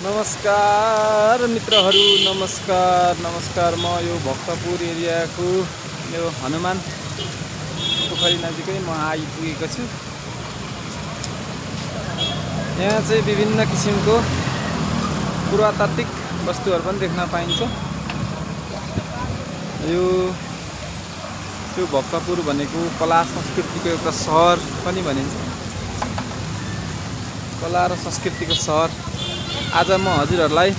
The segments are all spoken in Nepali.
नमस्कार मित्रहरू, नमस्कार म यो भक्तपुर एरियाको यो हनुमान पोखरी नजिकै म आइपुगेको छु। यहाँ चाहिँ विभिन्न किसिमको पुरातात्विक वस्तुहरू पनि देख्न पाइन्छ। यो भक्तपुर भनेको कला संस्कृतिको एउटा सहर पनि भनिन्छ। कला र संस्कृतिको सहर। आज म हजुरहरूलाई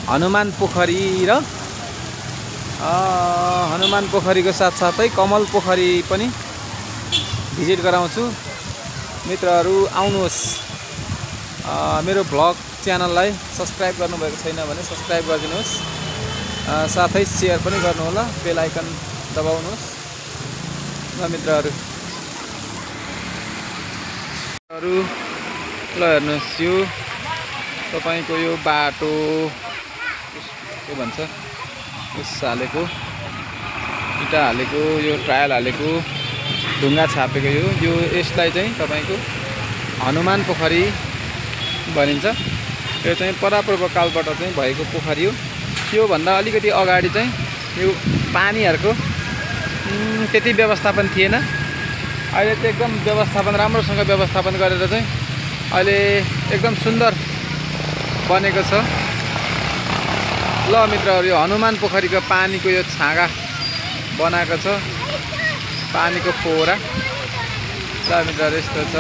हनुमान पोखरी र हनुमान पोखरीको साथसाथै कमल पोखरी पनि भिजिट गराउँछु। मित्रहरू आउनुहोस्, मेरो भ्लग च्यानललाई सब्स्क्राइब गर्नुभएको छैन भने सब्स्क्राइब गरिदिनुहोस्, साथै सेयर पनि गर्नुहोला, बेल आइकन दबाउनुहोस्। ल मित्रहरू ल हेर्नुहोस्, यो तपाईको यो बाटो के भन्छ, उस हालेको इटा हालेको, यो ट्रायल हालेको, ढुङ्गा छापेको यो यसलाई चाहिँ तपाईको हनुमान पोखरी भनिन्छ। यो चाहिँ परापूर्व कालबाट चाहिँ भएको पोखरी हो। यो भन्दा अलिकति अगाडि चाहिँ यो पानीहरुको त्यति व्यवस्थापन थिएन। अहिले चाहिँ एकदम व्यवस्थापन, राम्रोसँग व्यवस्थापन गरेर चाहिँ अहिले एकदम सुन्दर बनेको छ। ल मित्रहरू, यो हनुमान पोखरीको पानीको यो छाँगा बनाएको छ, पानीको फोहरा। ल मित्रहरू यस्तो छ।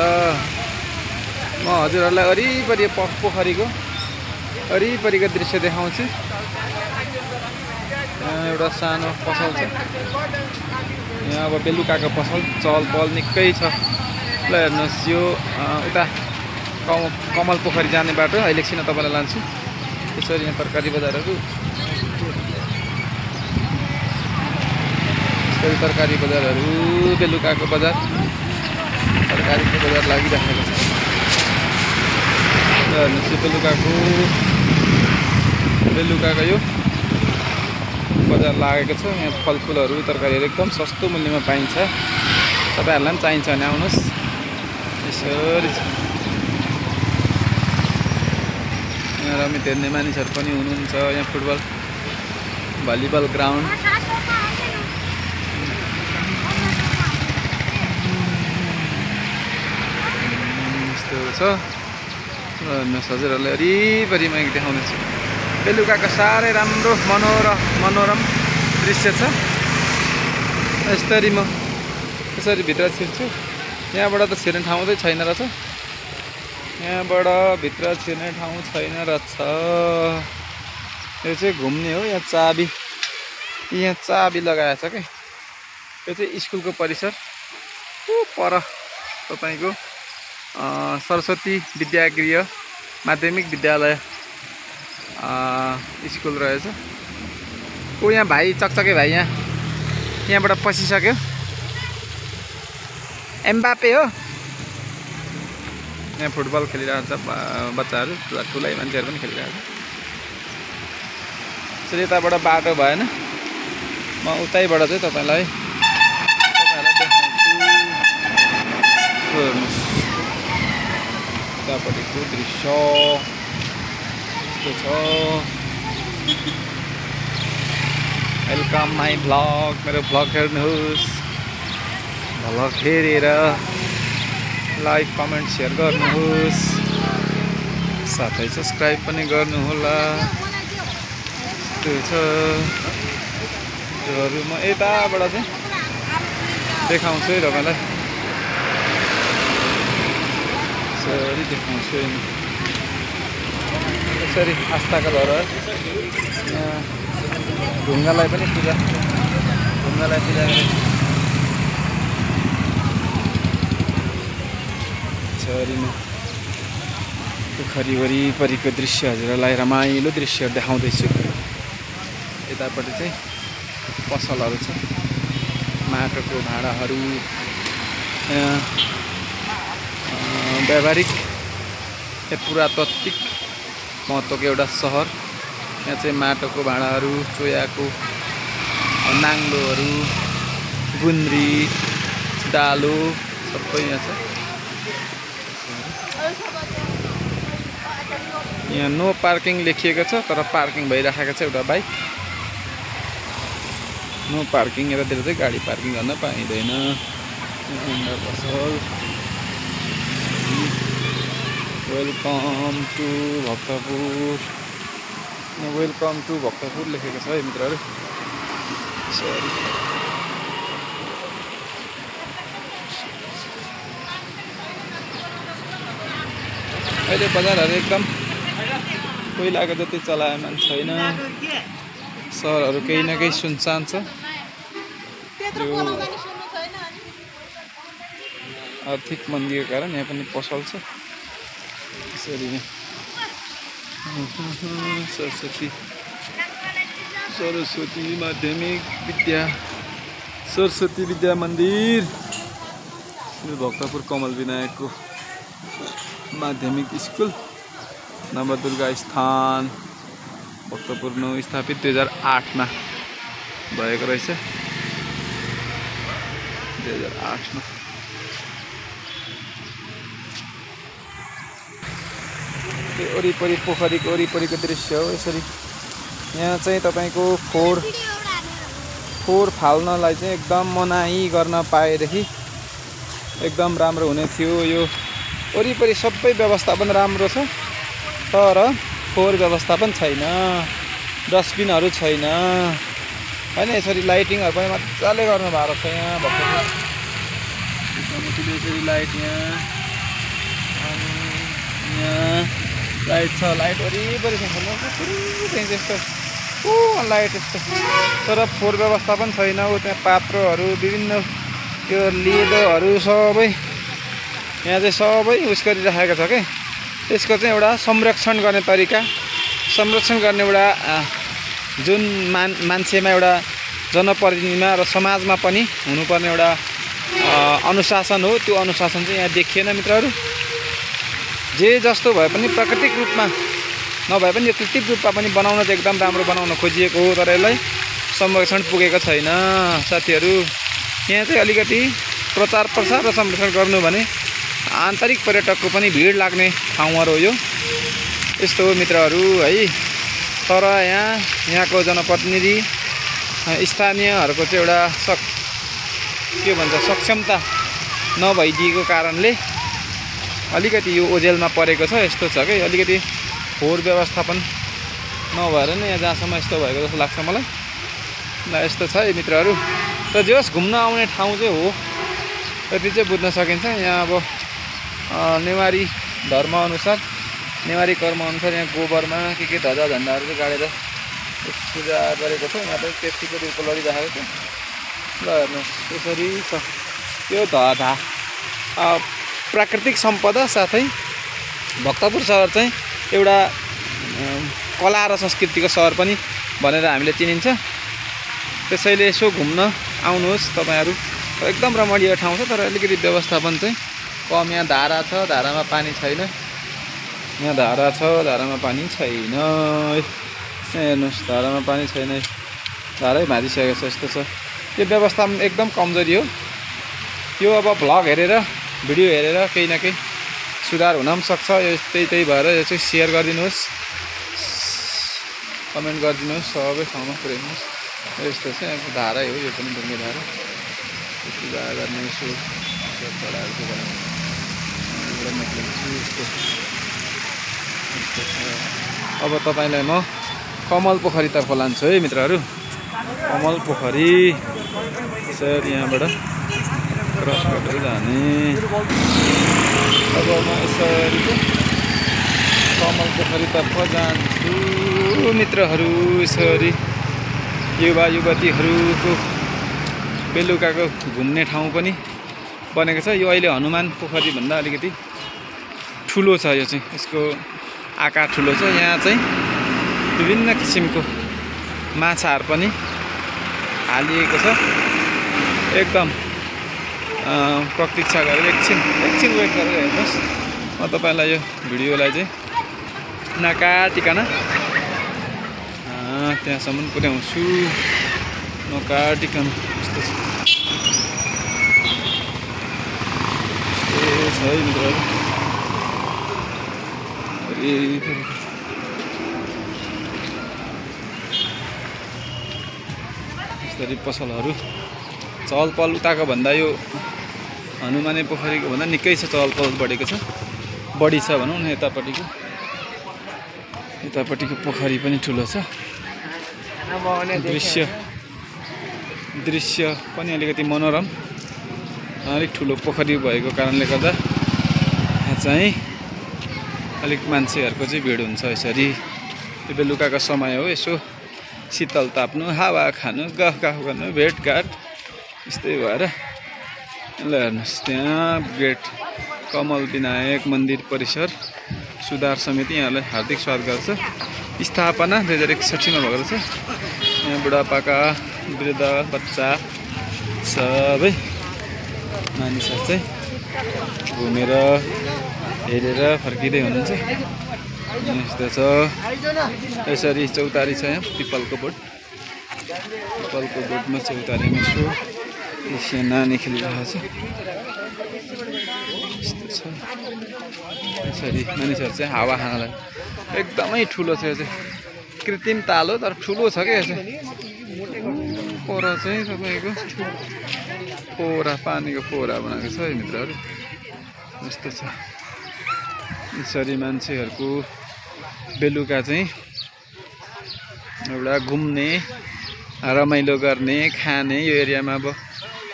म हजुरहरूलाई वरिपरि पोखरीको वरिपरिको दृश्य देखाउँछु। यहाँ एउटा सानो पसल छ। यहाँ अब बेलुकाको पसल चहल पहल निकै छ। ल हेर्नुहोस्, यो उता कमल पोखरी जाने बाटो। अहिले एकछिन तपाईलाई लान्छु। यसरी यहाँ तरकारी बजारहरू, यसरी तरकारी बजारहरू, बेलुकाको बजार, तरकारीको बजार लागिरहेको छ। हेर्नुहोस्, यो बेलुकाको यो बजार लागेको छ। यहाँ फलफुलहरू, तरकारीहरू एकदम सस्तो मूल्यमा पाइन्छ। तपाईहरुलाई पनि चाहिन्छ भने आउनुहोस्। यसरी यहाँ रमित हेर्ने मानिसहरू पनि हुनुहुन्छ। यहाँ फुटबल भलिबल ग्राउन्ड यस्तो छ। हेर्नुहोस्, हजुरहरूलाई वरिपरि म देखाउँदैछु। बेलुकाको साह्रै राम्रो मनोरम दृश्य छ। यसरी म यसरी भित्र छिर्छु। यहाँबाट त छिर्ने ठाउँ चाहिँ छैन रहेछ। यहाँबाट भित्र छिर्ने ठाउँ छैन रहेछ। यो चाहिँ घुम्ने हो। यहाँ चाबी लगाएछ के। यो चाहिँ स्कुलको परिसर पर तपाईको सरस्वती विद्यागृह माध्यमिक विद्यालय स्कुल रहेछ। यहाँ भाइ चकचके भाइ यहाँबाट पसिसक्यो। एम्बापे हो। यहाँ फुटबल खेलिरहेको छ बच्चाहरू, ठुलै मान्छेहरू पनि खेलिरहेको छ। यसरी यताबाट बाटो भएन, म उतैबाट चाहिँ तपाईलाई देखाउँछु। हेर्नुहोस्, यतापट्टिको दृश्य यस्तो छ। Welcome my vlog. मेरो भ्लग हेर्नुहोस्। भ्लग हेरेर लाइक कमेन्ट सेयर गर्नुहोस्, साथै सब्स्क्राइब पनि गर्नुहोला। यस्तो छ। म यताबाट चाहिँ देखाउँछु है तपाईलाई। यसरी देखाउँछु। यसरी आस्थाका धरोहर। यहाँ ढुङ्गालाई पनि पूजा गरेको छरीमा पोखरी वरिपरिको दृश्य हजुरलाई रमाइलो दृश्य देखाउँदैछु। यतापट्टि चाहिँ पसलहरू छ, माटोको भाँडाहरू। व्यावहारिक पुरातात्विक महत्त्वको एउटा सहर। यहाँ चाहिँ माटोको भाँडाहरू, चोयाको नाङ्लोहरू, गुन्द्री, डालो सबै यहाँ छ। यहाँ नो पार्किङ लेखिएको छ तर पार्किङ भइराखेको छ एउटा बाइक। नो पार्किङ यतातिर चाहिँ गाडी पार्किङ गर्न पाइँदैन। Welcome to Bhaktapur, welcome to Bhaktapur लेखेको छ है मित्रहरू। सरी अहिले बजारहरू एकदम पहिलाको जति चलायमान छैन। सहरहरू केही न केही सुनसान छ। यो आर्थिक मन्दीको कारण यहाँ पनि पसल छ। यसरी नै सरस्वती माध्यमिक विद्या, सरस्वती विद्या मन्दिर, भक्तपुर कमल विनायकको माध्यमिक स्कुल, नवदुर्गा स्थान भक्तपुर स्थापित 2008 मा भएको रहेछ। 2008 मा वरिपरि पोखरीको वरिपरिको दृश्य हो। यसरी यहाँ चाहिँ तपाईको फोहोर फाल्नलाई चाहिँ एकदम मनाही गर्न पाएदेखि एकदम राम्रो हुने थियो। यो वरिपरि सबै व्यवस्थापन राम्रो छ तर फोहोर व्यवस्थापन छैन, डस्टबिनहरू छैन हैन। यसरी लाइटिङहरू पनि मजाले गर्नु भएको छ। यहाँ भक्तपुर यसरी लाइट यहाँ लाइट छ, लाइट वरिपरि छ त्यस्तो लाइट यस्तो, तर फोहोर व्यवस्थापन छैन। त्यहाँ पात्रोहरू विभिन्न त्यो लेदोहरू सबै यहाँ चाहिँ सबै उस गरिराखेको छ के। त्यसको चाहिँ एउटा संरक्षण गर्ने तरिका, संरक्षण गर्ने एउटा जुन मान्छेमा एउटा जनप्रतिनिधिमा र समाजमा पनि हुनुपर्ने एउटा अनुशासन हो। त्यो अनुशासन चाहिँ यहाँ देखिएन मित्रहरू। जे जस्तो भए पनि प्राकृतिक रूपमा नभए पनि यो कृत्रिम रूपमा पनि बनाउन चाहिँ एकदम राम्रो बनाउन खोजिएको हो तर यसलाई संरक्षण पुगेको छैन साथीहरू। यहाँ चाहिँ अलिकति प्रचार प्रसार र संरक्षण गर्नु भने आन्तरिक पर्यटकको पनि भिड लाग्ने ठाउँहरू हो यो। यस्तो हो मित्रहरू है। तर यहाँको जनप्रतिनिधि स्थानीयहरूको चाहिँ एउटा के भन्छ सक्षमता नभइदिएको कारणले अलिकति यो ओझेलमा परेको छ। यस्तो छ कि अलिकति फोहोर व्यवस्थापन नभएर नै यहाँ जहाँसम्म यस्तो भएको जस्तो लाग्छ मलाई। ल यस्तो छ है मित्रहरू। र जे होस् घुम्न आउने ठाउँ चाहिँ हो यति चाहिँ बुझ्न सकिन्छ। यहाँ अब नेवारी धर्मअनुसार, नेवारी कर्मअनुसार यहाँ गोबरमा के ध्वजा झन्डाहरू चाहिँ गाडेर पूजा गरेको छ। यहाँ पनि त्यतिको रूपमा लडिरहेको छ। ल हेर्नुहोस् यसरी छ यो प्राकृतिक सम्पदा साथै भक्तपुर सहर चाहिँ एउटा कला र संस्कृतिको सहर पनि भनेर हामीले चिनिन्छ। त्यसैले यसो घुम्न आउनुहोस् तपाईहरू। एकदम रमणीय ठाउँ छ तर अलिकति व्यवस्थापन चाहिँ कम। यहाँ धारा छ, धारामा पानी छैन। यहाँ धारा छ, धारामा पानी छैन। हेर्नुहोस् धारामा पानी छैन, धारै भाँचिसकेको छ। यस्तो छ यो व्यवस्थापन एकदम कमजोरी हो। यो अब भ्लग हेरेर भिडियो हेरेर केही न केही सुधार हुन पनि सक्छ। यो त्यही भएर यो चाहिँ सेयर गरिदिनुहोस्, कमेन्ट गरिदिनुहोस्, सबै ठाउँमा पुर्याइदिनुहोस्। यस्तो चाहिँ अब धारै हो यो पनि ढुङ्गे धारा। पूजा गर्ने यसो चढाएर अब तपाईँलाई म कमल पोखरीतर्फ लान्छु है मित्रहरू। कमल पोखरी सर यहाँबाट क्रस गरेर जाने। अब म यसरी कमल पोखरीतर्फ जान्छु मित्रहरू। यसरी युवा युवतीहरूको बेलुकाको घुम्ने ठाउँ पनि बनेको छ। यो अहिले हनुमान पोखरी भन्दा अलिकति ठुलो छ। यो चाहिँ यसको आकार ठुलो छ। यहाँ चाहिँ विभिन्न किसिमको माछाहरू पनि हालिएको छ। एकदम प्रतीक्षा गरेर एकछिन वेट गरेर हेर्नुहोस्। म तपाईँलाई यो भिडियोलाई चाहिँ नकाटिकन त्यहाँसम्म पुर्याउँछु। नकाटिकन यस्तो छ है मित्रहरू। यसरी पसलहरू चहल पहल उताको भन्दा यो हनुमाने पोखरीको भन्दा निकै छ चहल पहल बढेको छ बढी छ भनौँ न यतापट्टिको पोखरी पनि ठुलो छ दृश्य पनि अलिकति मनोरम अलिक ठुलो पोखरी भएको कारणले गर्दा यहाँ चाहिँ अलिक मान्छेहरूको चाहिँ भिड हुन्छ यसरी त्यो बेलुकाको समय हो यसो शीतल ताप्नु हावा खानु गफ गर्नु भेटघाट यस्तै भएर ल हेर्नुहोस् त्यहाँ गेट कमल विनायक मन्दिर परिसर सुधार समिति यहाँलाई हार्दिक स्वागत गर्छ स्थापना 2061 मा भएको छ यहाँ बुढापाका वृद्ध बच्चा सबै मानिसहरू चाहिँ घुमेर हेरेर फर्किँदै हुनुहुन्छ यस्तो छ यसरी चौतारी छ यहाँ पिपलको बोटमा चौतारीमा यसो नानी खेलिरहेको छ यस्तो छ यसरी मानिसहरू चाहिँ हावा खानलाई एकदमै ठुलो छ यो चाहिँ कृत्रिम ताल हो तर ठुलो छ क्या यो चाहिँ पर चाहिँ तपाईँको पानीको फोहरा बनाएको छ है मित्रहरू यस्तो छ यसरी मान्छेहरूको बेलुका चाहिँ एउटा घुम्ने रमाइलो गर्ने खाने यो एरियामा अब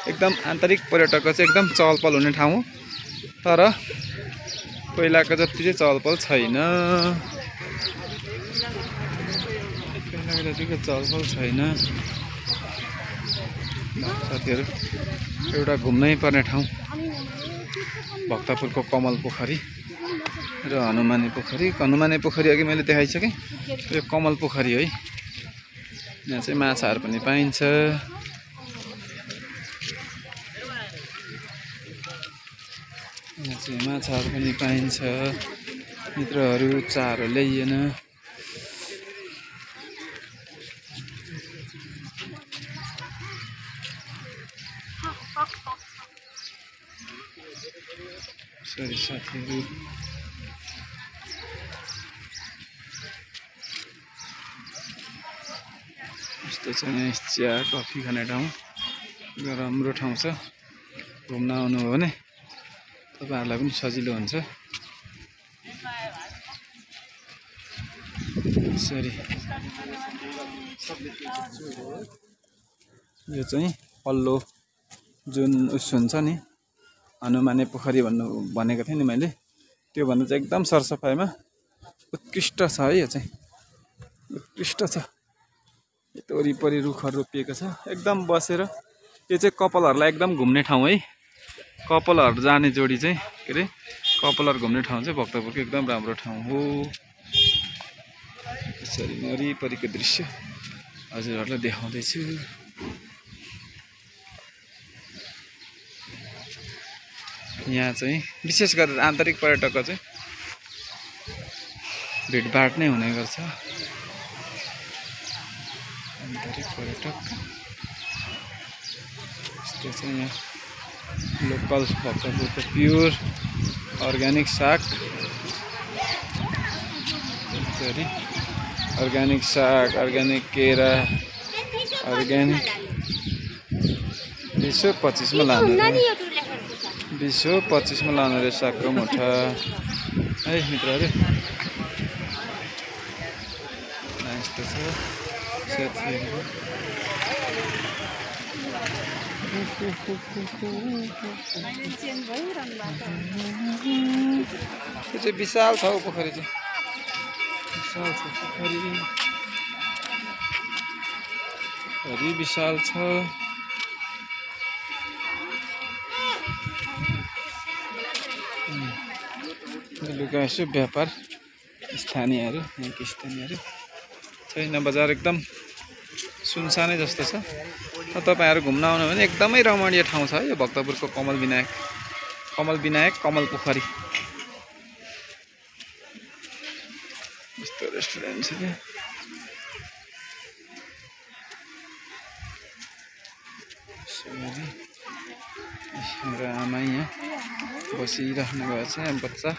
एकदम आन्तरिक पर्यटकको चाहिँ एकदम चहल पहल हुने ठाउँ हो तर पहिलाको जति चाहिँ चहल पहल छैन साथीहरू एउटा घुम्नै पर्ने ठाउँ भक्तपुरको कमल पोखरी र हनुमाने पोखरी अघि मैले देखाइसकेँ यो कमल पोखरी है यहाँ चाहिँ माछाहरू पनि पाइन्छ मित्रहरू चारो ल्याइएन सरी साथीहरू यस्तो छ यहाँ चिया कफी खाने ठाउँ राम्रो ठाउँ छ घुम्न आउनुभयो भने तपाईहरुलाई पनि सजिलो हुन्छ सरी यो चाहिँ पल्लो जुन उस हुन्छ नि हनुमाने पोखरी भनेको थिएँ नि मैले त्यो भन्दा चाहिँ एकदम सरसफाइमा उत्कृष्ट छ है यो चाहिँ उत्कृष्ट छ यता वरिपरि रुखहरू रोपिएको छ एकदम बसेर यो चाहिँ कपालहरूलाई एकदम घुम्ने ठाउँ है कपालहरू जाने जोडी चाहिँ के अरे कपालहरू घुम्ने ठाउँ चाहिँ भक्तपुरको एकदम राम्रो ठाउँ हो यसरी वरिपरिको दृश्य हजुरहरूलाई देखाउँदैछु यहाँ चाहिँ विशेष गरेर आन्तरिक पर्यटकको चाहिँ भिडभाड नै हुने गर्छ आन्तरिक पर्यटक यस्तो चाहिँ यहाँ लोकल भक्तपुरको प्योर अर्ग्यानिक साग अर्ग्यानिक साग अर्ग्यानिक केरा अर्ग्यानिक 2025 मा लानु 2025 मा लानु रे सागको मुठा है मित्रहरु यस्तो छ साथीहरु यो चाहिँ विशाल छ पोखरी चाहिँ विशाल छ पोखरी विशाल छ बेलुका यसो व्यापार स्थानीयहरू यहाँको स्थानीयहरू छैन बजार एकदम सुनसानै जस्तो छ तपाईहरु घुम्न आउनु भने एकदमै रमणीय ठाउँ छ यो भक्तपुरको कमल विनायक कमल पोखरी यस्तो रेस्टुरेन्ट छ त्यहाँ हाम्रो आमा यहाँ बसिराख्नु भएको छ बच्चा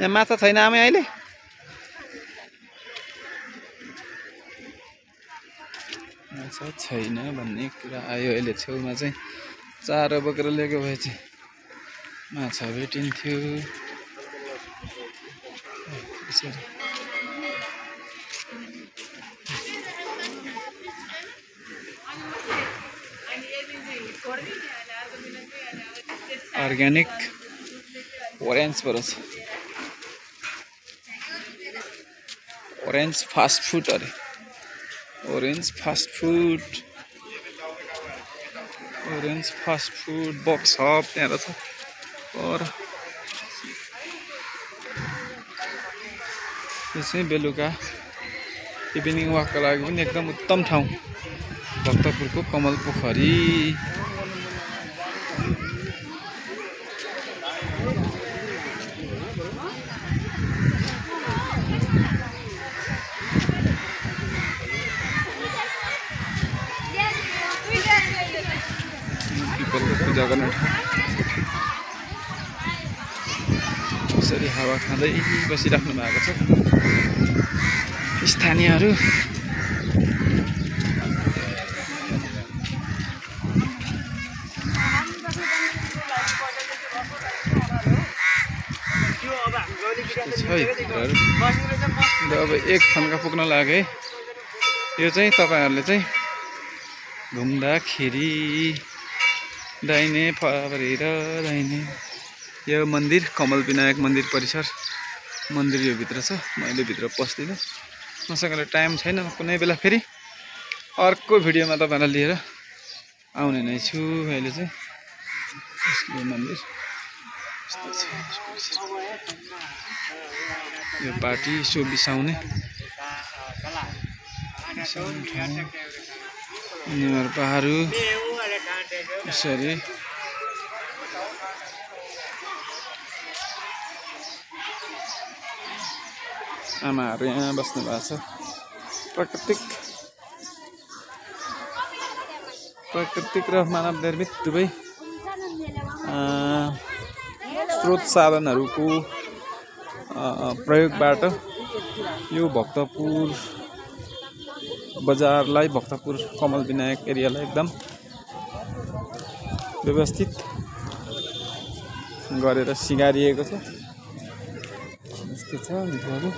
यहाँ माछा छैन आमा अहिले माछा छैन भन्ने कुरा आयो। अहिले छेउमा चाहिँ चारो बोकेर लिएको भए चाहिँ माछा भेटिन्थ्यो। अर्ग्यानिक ओरेन्ज पर छ। ओरेन्ज फास्ट फूड अरे ओरेन्ज फास्ट फूड बक्स हब त्यहाँ रहेछ। और यो चाहिँ बेलुका इभिनिङ वाकको लागि पनि एकदम उत्तम ठाउँ भक्तपुरको कमल पोखरी। पूजा गर्ने ठाउँ। यसरी हावा खाँदै बसिराख्नु भएको छ स्थानीयहरू। अब एक खन्का पुग्न लागे। यो चाहिँ तपाईहरुले चाहिँ घुम्दाखेरि दाहिने फरेर दाहिने यो मन्दिर कमल विनायक मन्दिर परिसर मन्दिर यो भित्र छ। मैले भित्र पस्दिनँ, मसँग टाइम छैन। कुनै बेला फेरि अर्को भिडियोमा तपाईहरुलाई लिएर आउने नै छु। अहिले चाहिँ यो मन्दिर यस्तो छ। यो पार्टी सो बिसाउने निवारपाहरू यसरी आमाहरू यहाँ बस्नु भएको छ। प्राकृतिक र मानव निर्मित दुवै स्रोत साधनहरूको प्रयोगबाट यो भक्तपुर बजारलाई भक्तपुर कमल विनायक एरियालाई एकदम व्यवस्थित गरेर सिँगारिएको छ। यस्तो छ मित्रहरू।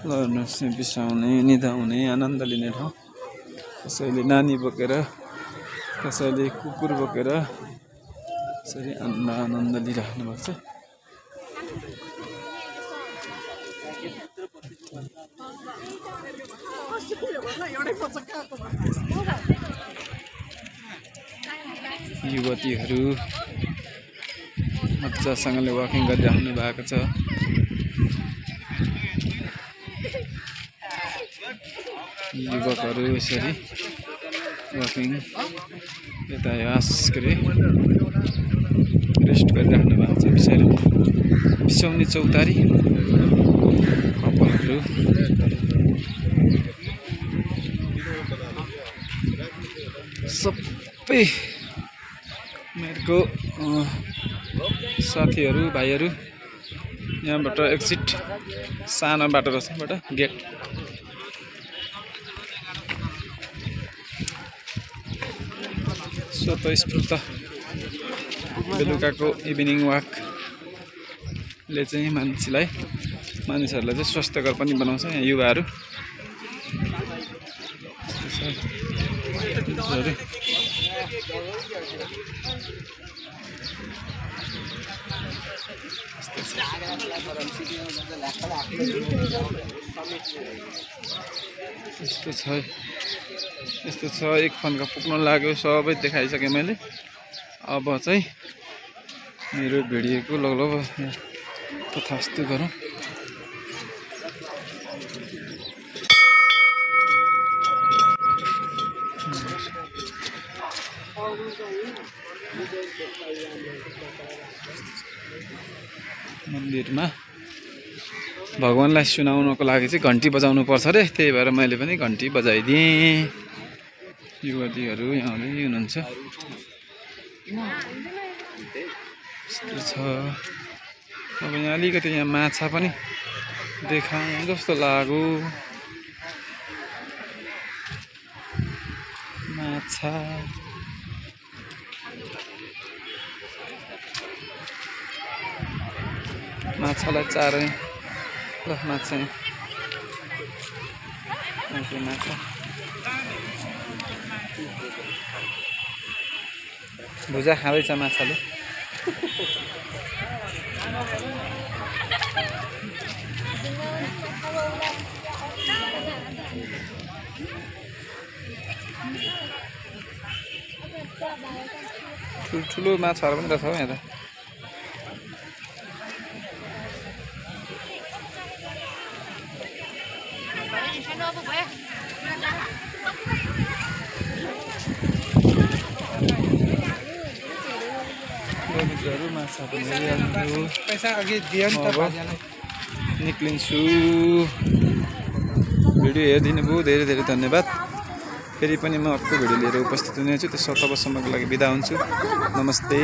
लड्नुहोस् बिसाउने निदाउने आनन्द लिने ठाउँ। कसैले नानी बोकेर कसैले कुकुर बोकेर यसरी आनन्द लिइराख्नु भएको छ। युवतीहरू मजासँगले वाकिङ गरिराख्नु भएको छ। युवकहरू यसरी वाकिङ यता यास के अरे रेस्ट गरिराख्नु भएको छ। बिसाउने चौतारी कपालहरू सबै मेरो साथीहरू भाइहरू यहाँबाट एक्जिट सानो बाटो रहेछ बाट गेट। स्वतस्फूर्त बेलुकाको इभिनिङ वाकले चाहिँ मानिसहरूलाई चाहिँ स्वास्थ्यकर पनि बनाउँछ। यहाँ युवाहरू यस्तो छ। एक फन्का पुग्न लाग्यो। सबै देखाइसकेँ मैले। अब चाहिँ मेरो भिडियोको लगभग तथास्तु गरौँ। मन्दिरमा भगवानलाई सुनाउनको लागि चाहिँ घन्टी बजाउनु पर्छ रे। त्यही भएर मैले पनि घन्टी बजाइदिएँ। युवतीहरू यहाँ हुनुहुन्छ। यस्तो छ। अब यहाँ अलिकति यहाँ माछा पनि देखाउँ जस्तो लाग्यो। माछा माछालाई चारै ल माछा माछा भुजा खाँदैछ माछाले ठुलो माछाहरू पनि रहेछ हौ यहाँ त माछा पनि पैसा अघि दियो नि त निक्लिन्छु भिडियो हेरिदिनु भयो धेरै धेरै धन्यवाद फेरि पनि म अर्को भिडियो लिएर उपस्थित हुनेछु त्यसो तबसम्मको लागि बिदा हुन्छु नमस्ते